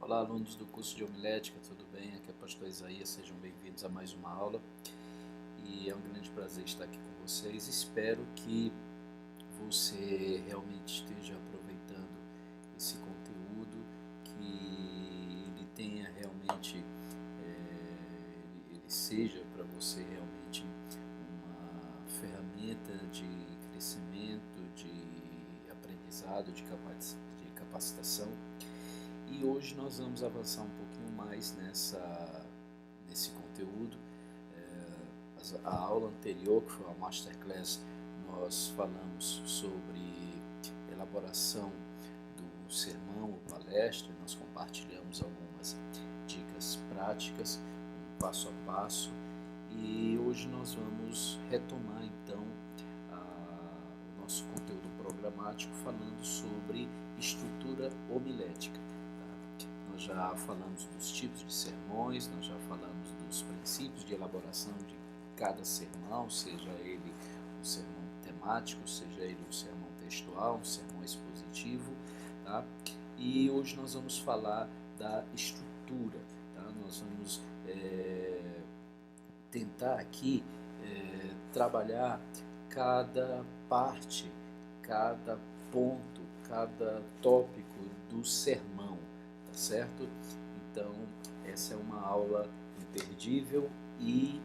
Olá, alunos do curso de homilética, tudo bem? Aqui é o pastor Isaías, sejam bem-vindos a mais uma aula e é um grande prazer estar aqui com vocês. Espero que você realmente esteja aproveitando esse conteúdo, que ele tenha realmente, ele seja para você realmente uma ferramenta de crescimento, de aprendizado, de capacitação. E hoje nós vamos avançar um pouquinho mais nesse conteúdo. A aula anterior, que foi a Masterclass, nós falamos sobre elaboração do sermão ou palestra, nós compartilhamos algumas dicas práticas, um passo a passo, e hoje nós vamos retomar então o nosso conteúdo programático falando sobre estrutura homilética. Nós já falamos dos tipos de sermões, nós já falamos dos princípios de elaboração de cada sermão, seja ele um sermão temático, seja ele um sermão textual, um sermão expositivo, tá? E hoje nós vamos falar da estrutura, tá? Nós vamos tentar aqui trabalhar cada parte, cada ponto, cada tópico do sermão, tá certo? Então, essa é uma aula imperdível e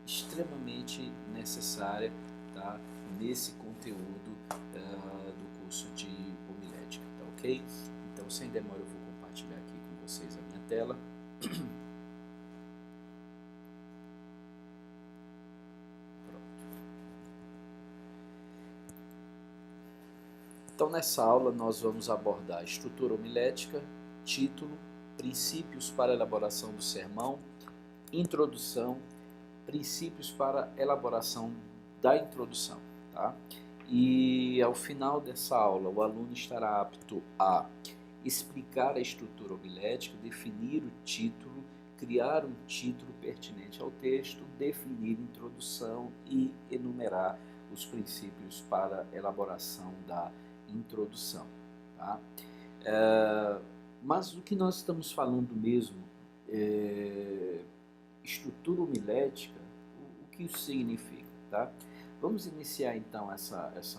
extremamente necessária, tá? Nesse conteúdo do curso de homilética, tá ok? Então, sem demora, eu vou compartilhar aqui com vocês a minha tela. Então, nessa aula, nós vamos abordar a estrutura homilética, título, princípios para a elaboração do sermão, introdução, princípios para a elaboração da introdução, tá? E ao final dessa aula, o aluno estará apto a explicar a estrutura homilética, definir o título, criar um título pertinente ao texto, definir a introdução e enumerar os princípios para a elaboração da introdução, tá? Mas o que nós estamos falando mesmo estrutura homilética, o que isso significa, tá? Vamos iniciar então esse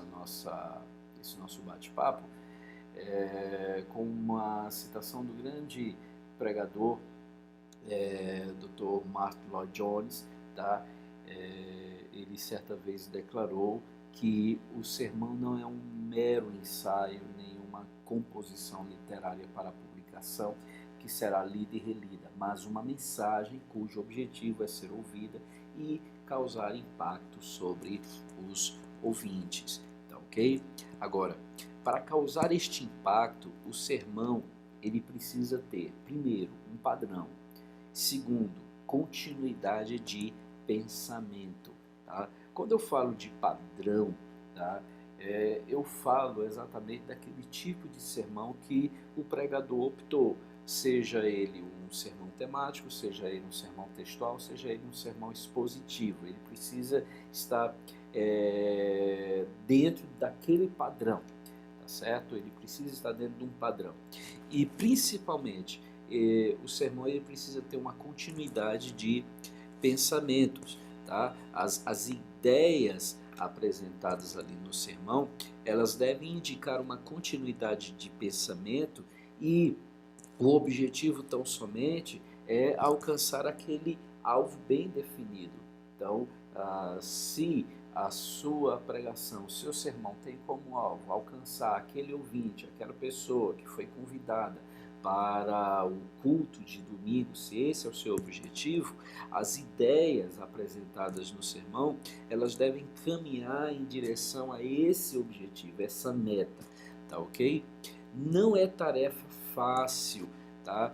nosso bate-papo com uma citação do grande pregador, Dr. Martyn Lloyd-Jones, tá? Ele certa vez declarou que o sermão não é um mero ensaio, nem uma composição literária para publicação que será lida e relida, mas uma mensagem cujo objetivo é ser ouvida e causar impacto sobre os ouvintes, tá ok? Agora, para causar este impacto, o sermão ele precisa ter, primeiro, um padrão, segundo, continuidade de pensamento, tá? Quando eu falo de padrão, tá? Eu falo exatamente daquele tipo de sermão que o pregador optou, seja ele um sermão temático, seja ele um sermão textual, seja ele um sermão expositivo. Ele precisa estar dentro daquele padrão, tá certo? Ele precisa estar dentro de um padrão. E principalmente, o sermão ele precisa ter uma continuidade de pensamentos, tá? As ideias apresentadas ali no sermão, elas devem indicar uma continuidade de pensamento e o objetivo tão somente é alcançar aquele alvo bem definido. Então, se a sua pregação, o seu sermão tem como alvo alcançar aquele ouvinte, aquela pessoa que foi convidada para o culto de domingo, se esse é o seu objetivo, as ideias apresentadas no sermão, elas devem caminhar em direção a esse objetivo, essa meta, tá ok? Não é tarefa fácil, tá?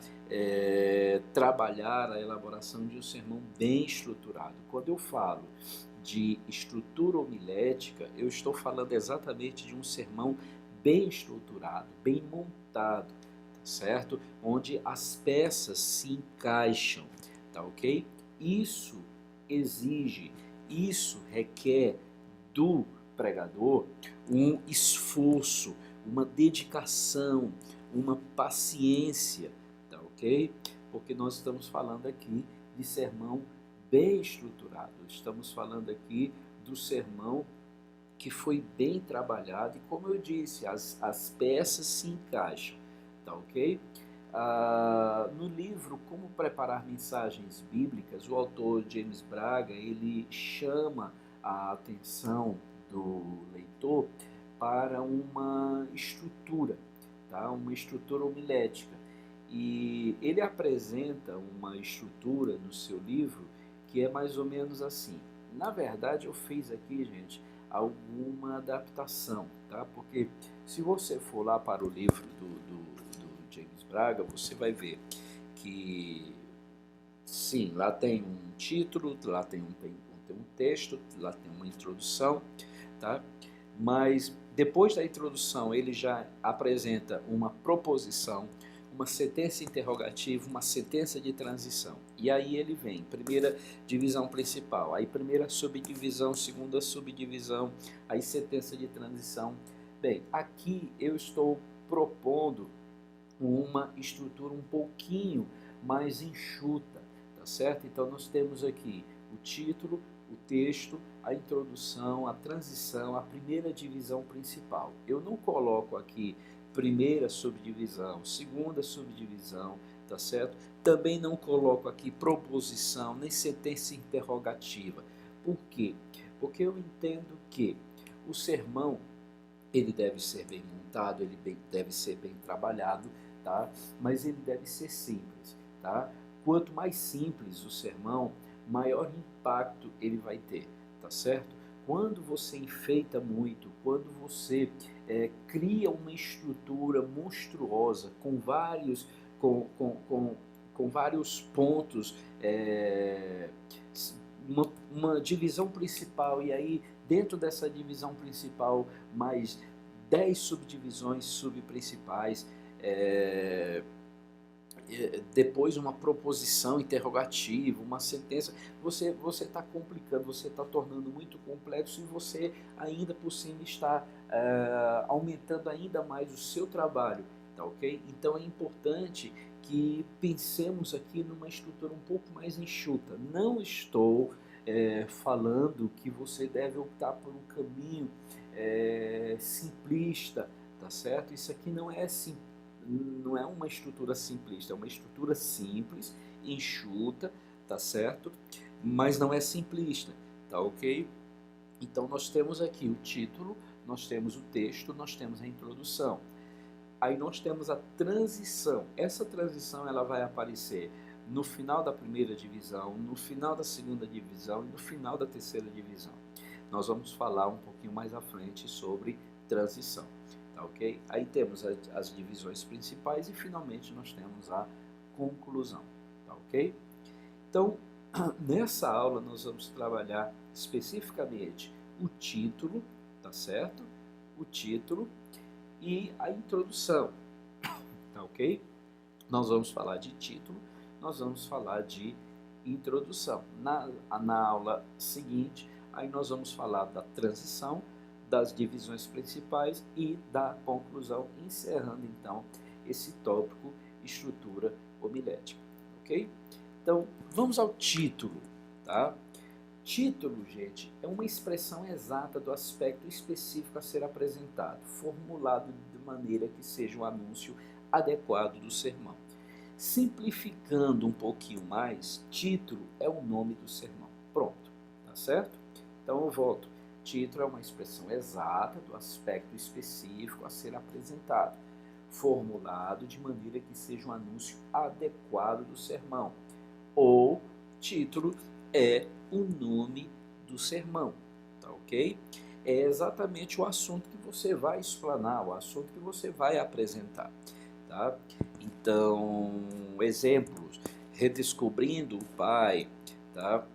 Trabalhar a elaboração de um sermão bem estruturado. Quando eu falo de estrutura homilética, eu estou falando exatamente de um sermão bem estruturado, bem montado, tá certo? Onde as peças se encaixam, tá ok? Isso exige, isso requer do pregador um esforço, uma dedicação, uma paciência, tá ok? Porque nós estamos falando aqui de sermão bem estruturado, estamos falando aqui do sermão que foi bem trabalhado e, como eu disse, as peças se encaixam, tá ok? No livro Como Preparar Mensagens Bíblicas, o autor James Braga, ele chama a atenção do leitor para uma estrutura, tá? Uma estrutura homilética. E ele apresenta uma estrutura no seu livro que é mais ou menos assim. Na verdade, eu fiz aqui, gente, alguma adaptação, tá? Porque se você for lá para o livro do James Braga, você vai ver que, sim, lá tem um título, lá tem um texto, lá tem uma introdução, tá? Mas depois da introdução ele já apresenta uma proposição, uma sentença interrogativa, uma sentença de transição. E aí ele vem, primeira divisão principal, aí primeira subdivisão, segunda subdivisão, aí sentença de transição. Bem, aqui eu estou propondo uma estrutura um pouquinho mais enxuta, tá certo? Então nós temos aqui o título, o texto, a introdução, a transição, a primeira divisão principal. Eu não coloco aqui primeira subdivisão, segunda subdivisão, tá certo? Também não coloco aqui proposição, nem sentença interrogativa. Por quê? Porque eu entendo que o sermão, ele deve ser bem montado, deve ser bem trabalhado, tá? Mas ele deve ser simples, tá? Quanto mais simples o sermão, maior impacto ele vai ter, tá certo? Quando você enfeita muito, quando você cria uma estrutura monstruosa com, com, com, com vários pontos, uma divisão principal, e aí dentro dessa divisão principal mais 10 subdivisões subprincipais, depois uma proposição interrogativa, uma sentença, você está complicando, você está tornando muito complexo, e você ainda por cima está aumentando ainda mais o seu trabalho, tá ok? Então é importante que pensemos aqui numa estrutura um pouco mais enxuta. Não estou falando que você deve optar por um caminho simplista, tá certo? Isso aqui não é uma estrutura simplista, é uma estrutura simples, enxuta, tá certo? Mas não é simplista, tá ok? Então nós temos aqui o título, nós temos o texto, nós temos a introdução. Aí nós temos a transição. Essa transição ela vai aparecer no final da primeira divisão, no final da segunda divisão e no final da terceira divisão. Nós vamos falar um pouquinho mais à frente sobre transição, tá ok? Aí temos as divisões principais e finalmente nós temos a conclusão, tá ok? Então, nessa aula nós vamos trabalhar especificamente o título, tá certo? O título e a introdução, tá ok? Nós vamos falar de título, nós vamos falar de introdução. Na aula seguinte, aí nós vamos falar da transição, das divisões principais e da conclusão, encerrando então esse tópico estrutura homilética, ok? Então, vamos ao título, tá? Título, gente, é uma expressão exata do aspecto específico a ser apresentado, formulado de maneira que seja um anúncio adequado do sermão. Simplificando um pouquinho mais, título é o nome do sermão. Pronto, tá certo? Então eu volto. Título é uma expressão exata do aspecto específico a ser apresentado, formulado de maneira que seja um anúncio adequado do sermão. Ou título é o nome do sermão, tá ok? É exatamente o assunto que você vai explanar, o assunto que você vai apresentar, tá? Então, exemplos: redescobrindo o Pai, tá?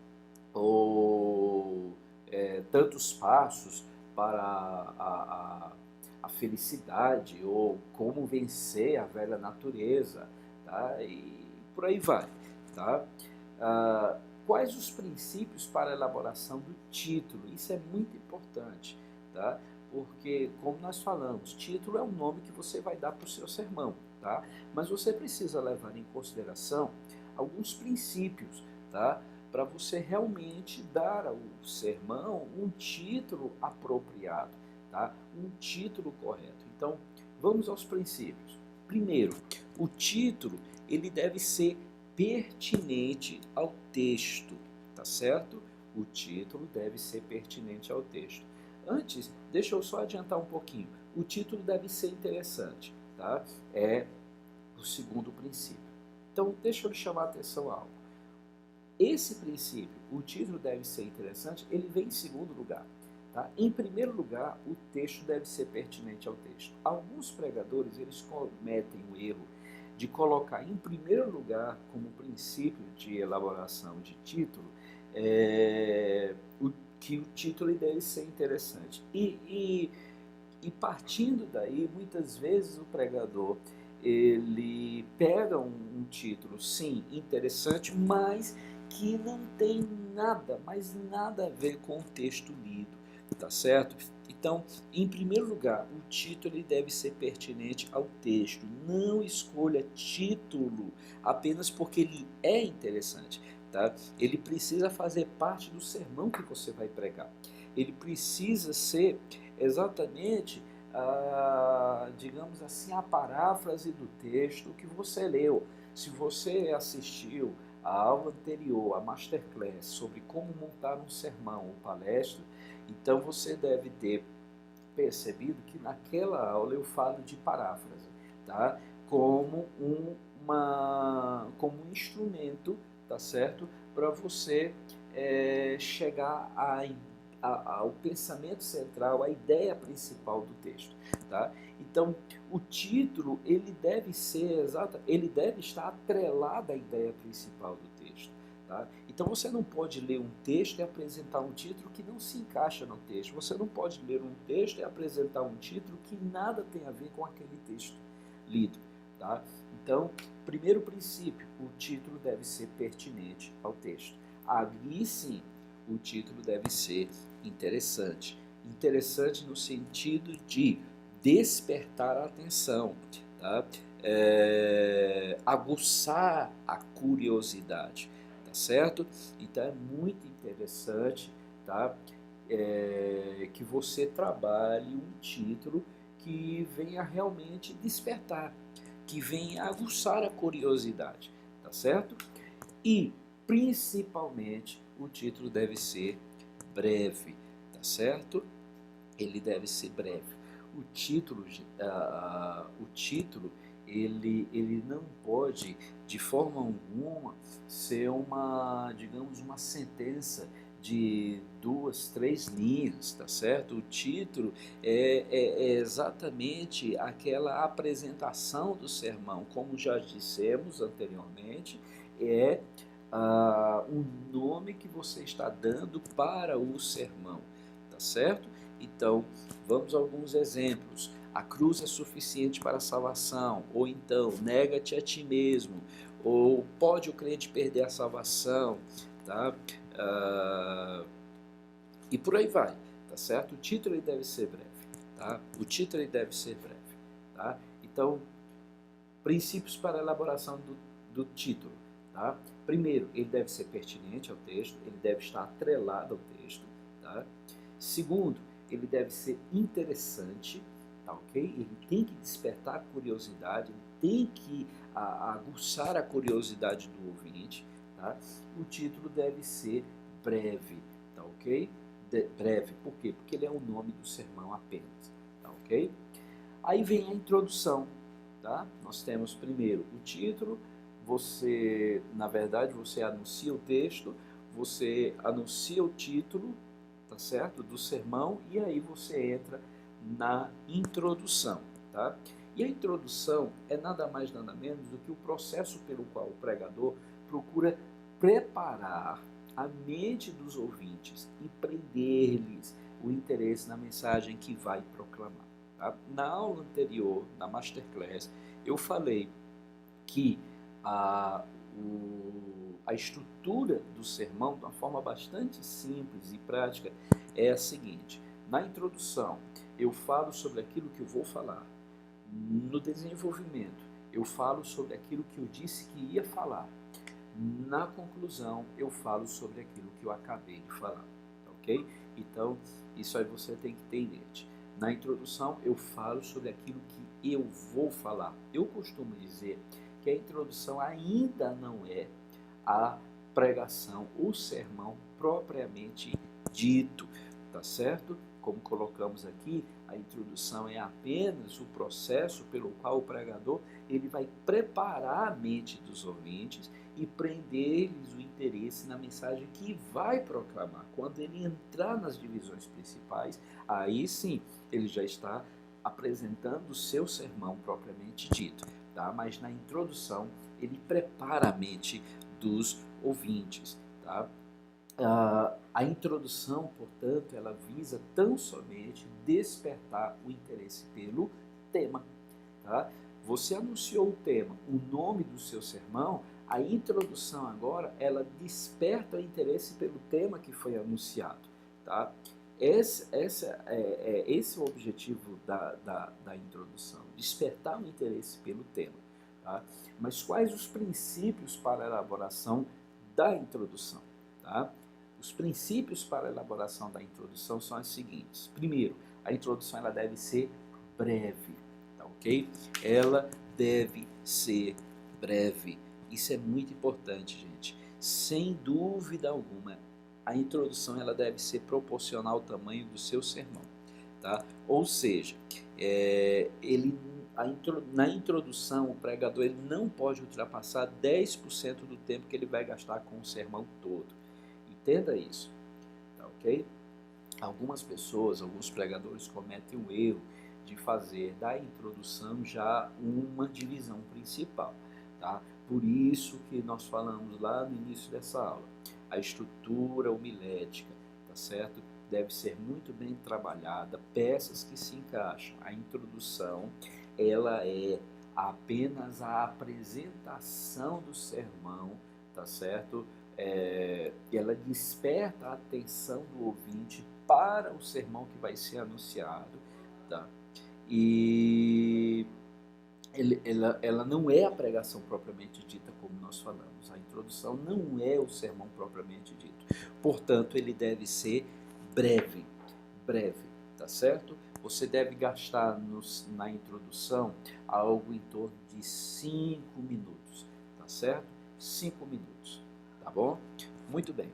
Ou tantos passos para a felicidade, ou como vencer a velha natureza, tá? E por aí vai, tá? Quais os princípios para a elaboração do título? Isso é muito importante, tá? Porque, como nós falamos, título é o nome que você vai dar para o seu sermão, tá? Mas você precisa levar em consideração alguns princípios, tá? Para você realmente dar ao sermão um título apropriado, tá? Um título correto. Então, vamos aos princípios. Primeiro, o título, ele deve ser pertinente ao texto, tá certo? O título deve ser pertinente ao texto. Antes, deixa eu só adiantar um pouquinho. O título deve ser interessante, tá? É o segundo princípio. Então, deixa eu lhe chamar a atenção a algo. Esse princípio, o título deve ser interessante, ele vem em segundo lugar. Tá? Em primeiro lugar, o texto deve ser pertinente ao texto. Alguns pregadores, eles cometem o erro de colocar em primeiro lugar, como princípio de elaboração de título, que o título deve ser interessante. E partindo daí, muitas vezes o pregador, ele pega um título, sim, interessante, mas que não tem nada, mas nada a ver com o texto lido, tá certo? Então, em primeiro lugar, o título ele deve ser pertinente ao texto. Não escolha título apenas porque ele é interessante, tá? Ele precisa fazer parte do sermão que você vai pregar. Ele precisa ser exatamente, digamos assim, a paráfrase do texto que você leu. Se você assistiu a aula anterior, a masterclass, sobre como montar um sermão ou palestra, então você deve ter percebido que naquela aula eu falo de paráfrase, tá? Como um instrumento, tá certo? Para você chegar ao pensamento central, à ideia principal do texto, tá? Então, o título ele deve ser ele deve estar atrelado à ideia principal do texto, tá? Então, você não pode ler um texto e apresentar um título que não se encaixa no texto. Você não pode ler um texto e apresentar um título que nada tem a ver com aquele texto lido, tá? Então, primeiro princípio, o título deve ser pertinente ao texto. Ali sim, o título deve ser interessante. Interessante no sentido de despertar a atenção, tá? Aguçar a curiosidade, tá certo? Então é muito interessante, tá? Que você trabalhe um título que venha realmente despertar, que venha aguçar a curiosidade, tá certo? E, principalmente, o título deve ser breve, tá certo? Ele deve ser breve. O título ele não pode, de forma alguma, ser digamos, uma sentença de 2, 3 linhas, tá certo? O título é exatamente aquela apresentação do sermão, como já dissemos anteriormente, é um nome que você está dando para o sermão, tá certo? Então, vamos a alguns exemplos. A cruz é suficiente para a salvação, ou então, nega-te a ti mesmo, ou pode o crente perder a salvação, tá? E por aí vai, tá certo? O título ele deve ser breve, tá? O título ele deve ser breve, tá? Então, princípios para a elaboração do título, tá? Primeiro, ele deve ser pertinente ao texto, ele deve estar atrelado ao texto, tá? Segundo, ele deve ser interessante, tá ok? Ele tem que despertar a curiosidade, ele tem que aguçar a curiosidade do ouvinte, tá? O título deve ser breve, tá ok? Breve, por quê? Porque ele é o nome do sermão apenas, tá ok? Aí vem a introdução, tá? Nós temos primeiro o título, na verdade, você anuncia o texto, você anuncia o título, tá certo? Do sermão, e aí você entra na introdução, tá? E a introdução é nada mais nada menos do que o processo pelo qual o pregador procura preparar a mente dos ouvintes e prender-lhes o interesse na mensagem que vai proclamar, tá? Na aula anterior, na Masterclass, eu falei que a estrutura do sermão, de uma forma bastante simples e prática, é a seguinte: na introdução, eu falo sobre aquilo que eu vou falar. No desenvolvimento, eu falo sobre aquilo que eu disse que ia falar. Na conclusão, eu falo sobre aquilo que eu acabei de falar, ok? Então, isso aí você tem que ter em mente. Na introdução, eu falo sobre aquilo que eu vou falar. Eu costumo dizer que a introdução ainda não é a pregação, o sermão propriamente dito, tá certo? Como colocamos aqui, a introdução é apenas o processo pelo qual o pregador ele vai preparar a mente dos ouvintes e prender-lhes o interesse na mensagem que vai proclamar. Quando ele entrar nas divisões principais, aí sim ele já está apresentando o seu sermão propriamente dito, tá? Mas na introdução ele prepara a mente dos ouvintes, tá? A introdução, portanto, ela visa tão somente despertar o interesse pelo tema, tá? Você anunciou o tema, o nome do seu sermão, a introdução agora, ela desperta o interesse pelo tema que foi anunciado, tá? Esse é o objetivo da introdução, despertar o interesse pelo tema, tá? Mas quais os princípios para a elaboração da introdução, tá? Os princípios para a elaboração da introdução são os seguintes. Primeiro, a introdução ela deve ser breve, tá ok? Ela deve ser breve. Isso é muito importante, gente. Sem dúvida alguma, a introdução ela deve ser proporcional ao tamanho do seu sermão, tá? Ou seja, na introdução, o pregador ele não pode ultrapassar 10% do tempo que ele vai gastar com o sermão todo. Entenda isso, tá ok? Algumas pessoas, alguns pregadores cometem o erro de fazer da introdução já uma divisão principal, tá? Por isso que nós falamos lá no início dessa aula, a estrutura homilética, tá certo? Deve ser muito bem trabalhada, peças que se encaixam. A introdução, ela é apenas a apresentação do sermão, tá certo? Ela desperta a atenção do ouvinte para o sermão que vai ser anunciado, tá? E ela não é a pregação propriamente dita, como nós falamos. A introdução não é o sermão propriamente dito. Portanto, ele deve ser breve, tá certo? Você deve gastar na introdução algo em torno de 5 minutos, tá certo? 5 minutos, tá bom? Muito bem.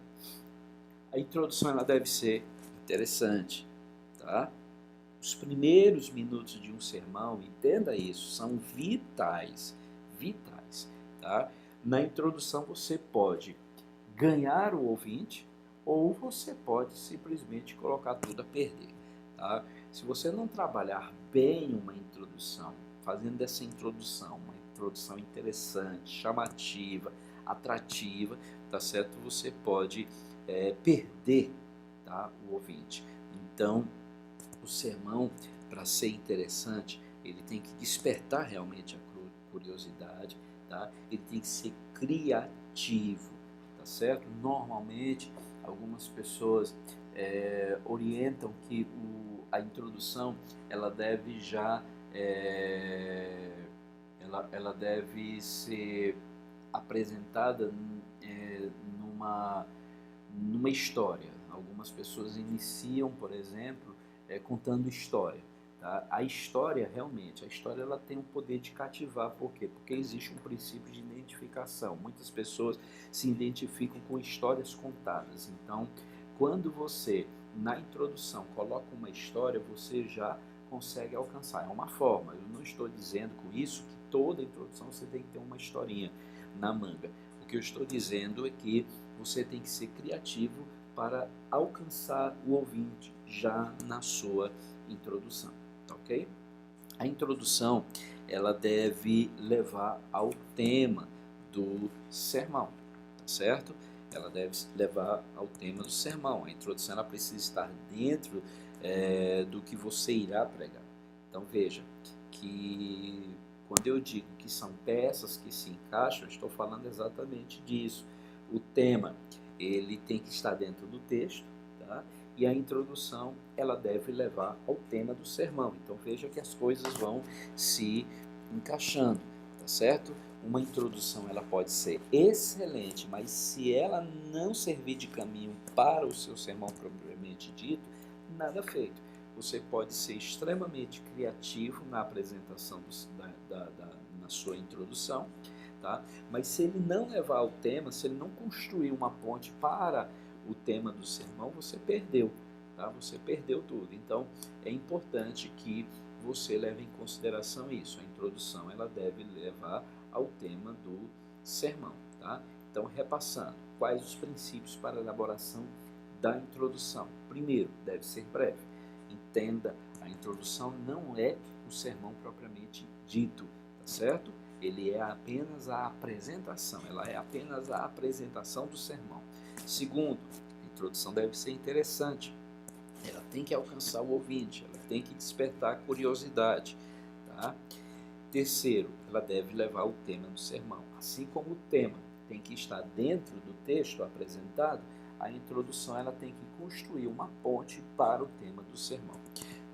A introdução ela deve ser interessante, tá? Os primeiros minutos de um sermão, entenda isso, são vitais, tá? Na introdução você pode ganhar o ouvinte ou você pode simplesmente colocar tudo a perder, tá? Se você não trabalhar bem uma introdução, fazendo dessa introdução uma introdução interessante, chamativa, atrativa, tá certo? Você pode perder, tá, o ouvinte. Então, o sermão, para ser interessante, ele tem que despertar realmente a curiosidade, tá? Ele tem que ser criativo, tá certo? Normalmente, algumas pessoas orientam que a introdução, ela deve já, ela deve ser apresentada numa história. Algumas pessoas iniciam, por exemplo, contando história. Tá? A história, realmente, a história ela tem o poder de cativar. Por quê? Porque existe um princípio de identificação. Muitas pessoas se identificam com histórias contadas. Então, quando você, na introdução, coloca uma história, você já consegue alcançar. É uma forma. Eu não estou dizendo com isso que toda introdução você tem que ter uma historinha na manga. O que eu estou dizendo é que você tem que ser criativo para alcançar o ouvinte já na sua introdução, tá ok? A introdução, ela deve levar ao tema do sermão, tá certo? Ela deve levar ao tema do sermão. A introdução, ela precisa estar dentro do que você irá pregar. Então, veja que quando eu digo que são peças que se encaixam, eu estou falando exatamente disso. O tema, ele tem que estar dentro do texto, tá? E a introdução, ela deve levar ao tema do sermão. Então veja que as coisas vão se encaixando, tá certo? Uma introdução ela pode ser excelente, mas se ela não servir de caminho para o seu sermão propriamente dito, nada feito. Você pode ser extremamente criativo na apresentação na sua introdução, tá? Mas se ele não levar ao tema, se ele não construir uma ponte para o tema do sermão, você perdeu, tá? Você perdeu tudo. Então, é importante que você leve em consideração isso. A introdução ela deve levar ao tema do sermão, tá? Então, repassando, quais os princípios para a elaboração da introdução? Primeiro, deve ser breve. Entenda, a introdução não é o sermão propriamente dito, tá certo? Ele é apenas a apresentação, ela é apenas a apresentação do sermão. Segundo, a introdução deve ser interessante. Ela tem que alcançar o ouvinte, ela tem que despertar a curiosidade, tá? Terceiro, ela deve levar o tema do sermão. Assim como o tema tem que estar dentro do texto apresentado, a introdução ela tem que construir uma ponte para o tema do sermão.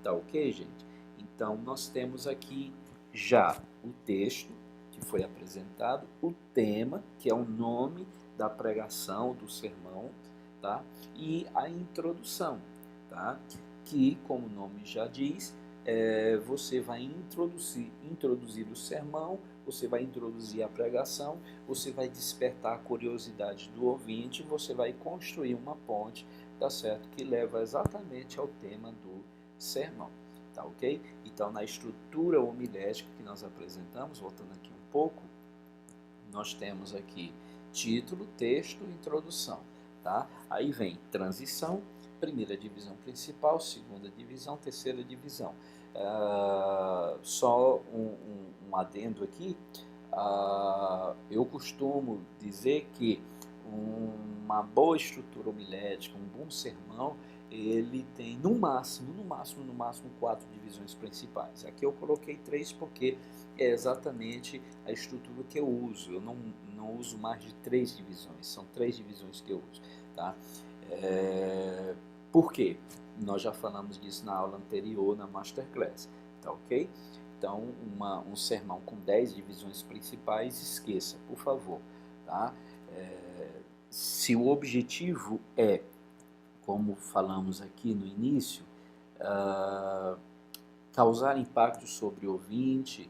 Tá ok, gente? Então, nós temos aqui já o texto que foi apresentado, o tema, que é o nome da pregação, do sermão, tá? E a introdução, tá? Que, como o nome já diz, você vai introduzir o sermão, você vai introduzir a pregação, você vai despertar a curiosidade do ouvinte, você vai construir uma ponte, tá certo? Que leva exatamente ao tema do sermão, tá ok? Então, na estrutura homilética que nós apresentamos, voltando aqui um pouco, nós temos aqui título, texto, introdução, tá? Aí vem transição, primeira divisão principal, segunda divisão, terceira divisão. Só um adendo aqui, eu costumo dizer que uma boa estrutura homilética, um bom sermão, ele tem no máximo 4 divisões principais. Aqui eu coloquei 3 porque é exatamente a estrutura que eu uso. Eu não uso mais de 3 divisões, são 3 divisões que eu uso, tá? Por quê? Nós já falamos disso na aula anterior, na Masterclass, tá ok? Então, um sermão com 10 divisões principais, esqueça, por favor, tá? Se o objetivo é, como falamos aqui no início, causar impacto sobre o ouvinte,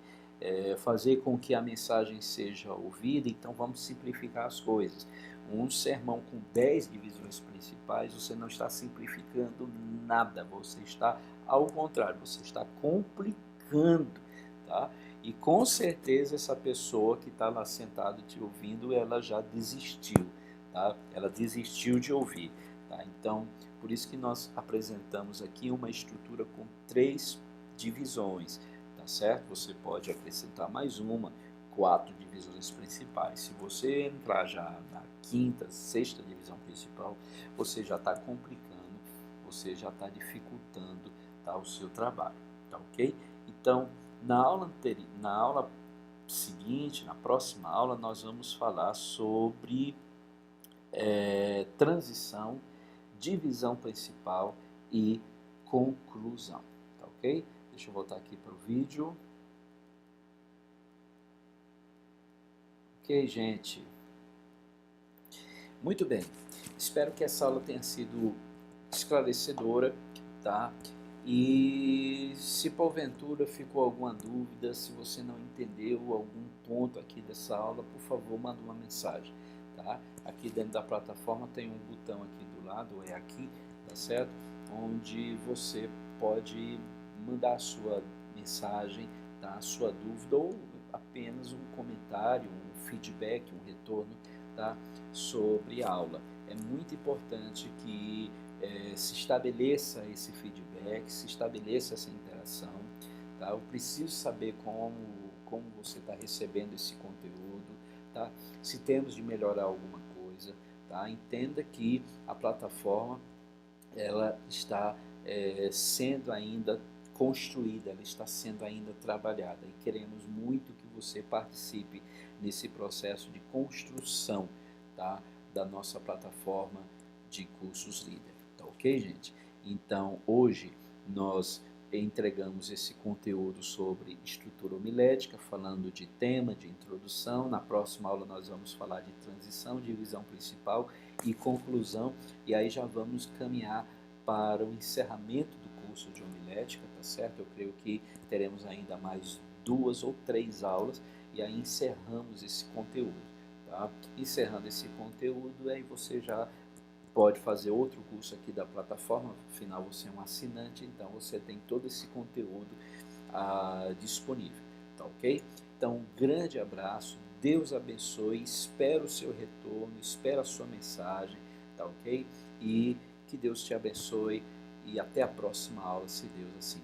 fazer com que a mensagem seja ouvida, então vamos simplificar as coisas. Um sermão com 10 divisões principais, você não está simplificando nada, você está, ao contrário, você está complicando, tá? E com certeza essa pessoa que está lá sentada te ouvindo, ela já desistiu, tá? Ela desistiu de ouvir, tá? Então, por isso que nós apresentamos aqui uma estrutura com 3 divisões, tá certo? Você pode acrescentar mais 4 divisões principais. Se você entrar já na quinta, sexta divisão principal, você já está complicando, você já está dificultando, tá, o seu trabalho, tá ok? Então, na aula seguinte, na próxima aula, nós vamos falar sobre transição, divisão principal e conclusão, tá ok? Deixa eu voltar aqui para o vídeo. Ok, gente. Muito bem. Espero que essa aula tenha sido esclarecedora, tá? E se porventura ficou alguma dúvida, se você não entendeu algum ponto aqui dessa aula, por favor, manda uma mensagem, tá? Aqui dentro da plataforma tem um botão aqui do lado, é aqui, tá certo? Onde você pode mandar a sua mensagem, tá? A sua dúvida ou apenas um comentário, um feedback, um retorno, tá? Sobre a aula. É muito importante que se estabeleça esse feedback, se estabeleça essa interação, tá? Eu preciso saber como você está recebendo esse conteúdo, tá? Se temos de melhorar alguma coisa, tá? Entenda que a plataforma ela está sendo ainda construída, ela está sendo ainda trabalhada e queremos muito que você participe nesse processo de construção, tá, da nossa plataforma de cursos líder, tá ok, gente? Então, hoje nós entregamos esse conteúdo sobre estrutura homilética, falando de tema, de introdução. Na próxima aula nós vamos falar de transição, divisão principal e conclusão, e aí já vamos caminhar para o encerramento do curso de homilética, tá certo? Eu creio que teremos ainda mais 2 ou 3 aulas, e aí encerramos esse conteúdo, tá? Encerrando esse conteúdo, aí você já pode fazer outro curso aqui da plataforma, afinal você é um assinante, então você tem todo esse conteúdo disponível, tá ok? Então, um grande abraço, Deus abençoe, espero o seu retorno, espero a sua mensagem, tá ok? E que Deus te abençoe e até a próxima aula, se Deus assim